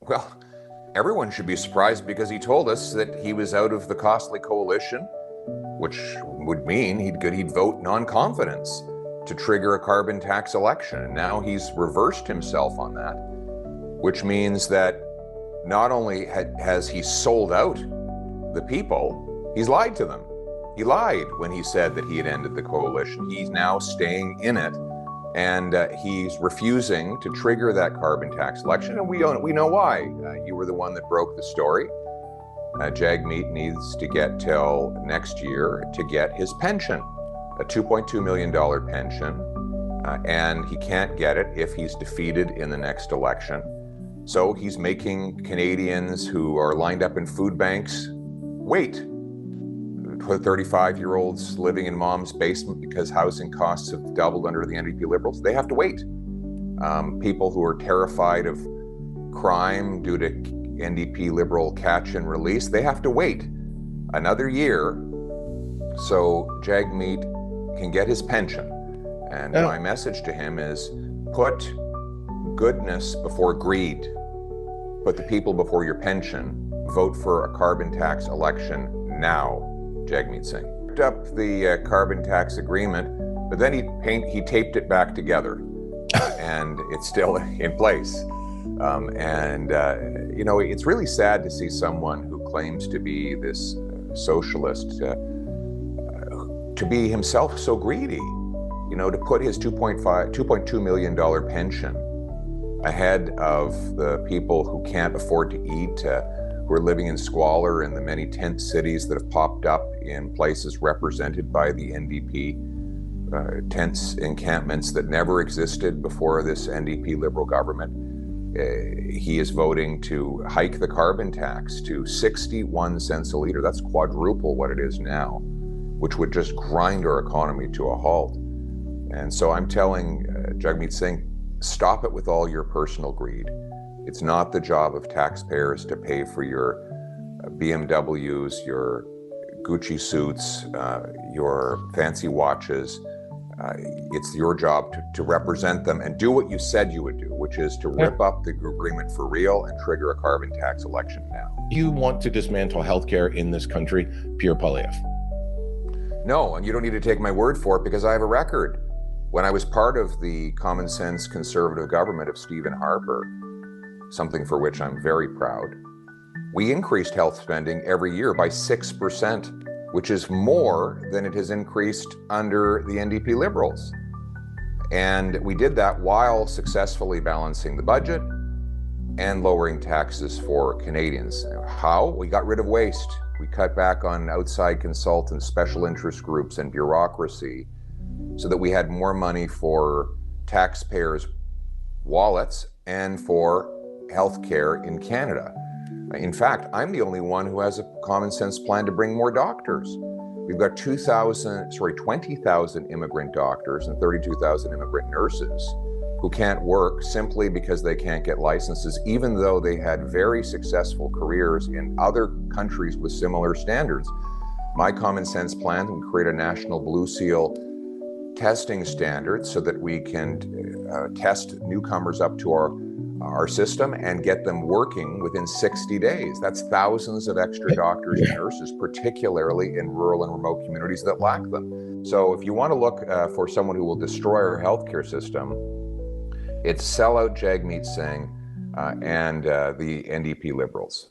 Well, everyone should be surprised because he told us that he was out of the costly coalition, which would mean he'd vote non-confidence to trigger a carbon tax election. And now he's reversed himself on that, which means that not only has he sold out the people, he's lied to them. He lied when he said that he had ended the coalition. He's now staying in it, and he's refusing to trigger that carbon tax election. And we know why. You were the one that broke the story. Jagmeet needs to get till next year to get his pension, a $2.2 million pension, and he can't get it if he's defeated in the next election. So he's making Canadians who are lined up in food banks wait. 35-year-olds living in mom's basement because housing costs have doubled under the NDP Liberals, they have to wait. People who are terrified of crime due to NDP Liberal catch and release, they have to wait another year so Jagmeet can get his pension. And my message to him is put goodness before greed. Put the people before your pension. Vote for a carbon tax election now, Jagmeet Singh. Picked up the carbon tax agreement, but then he taped it back together, and it's still in place. You know, it's really sad to see someone who claims to be this socialist to be himself so greedy. You know, to put his $2.2 million pension ahead of the people who can't afford to eat, who are living in squalor in the many tent cities that have popped up in places represented by the NDP, tents encampments that never existed before this NDP Liberal government. He is voting to hike the carbon tax to 61 cents a litre. That's quadruple what it is now, which would just grind our economy to a halt. And so I'm telling Jagmeet Singh, stop it with all your personal greed. It's not the job of taxpayers to pay for your BMWs, your Gucci suits, your fancy watches. It's your job to represent them and do what you said you would do, which is to rip up the agreement for real and trigger a carbon tax election now. You want to dismantle healthcare in this country, Pierre Poilievre? No, and you don't need to take my word for it because I have a record. When I was part of the common sense conservative government of Stephen Harper, something for which I'm very proud, we increased health spending every year by 6%, which is more than it has increased under the NDP Liberals. And we did that while successfully balancing the budget and lowering taxes for Canadians. How? We got rid of waste. We cut back on outside consultants, special interest groups, and bureaucracy, so that we had more money for taxpayers' wallets and for healthcare in Canada. In fact, I'm the only one who has a common sense plan to bring more doctors. We've got 20,000 immigrant doctors and 32,000 immigrant nurses who can't work simply because they can't get licenses, even though they had very successful careers in other countries with similar standards. My common sense plan would create a national Blue Seal testing standards so that we can test newcomers up to our system and get them working within 60 days. That's thousands of extra doctors and nurses, particularly in rural and remote communities that lack them. So if you want to look for someone who will destroy our healthcare system, it's sell out Jagmeet Singh and the NDP Liberals.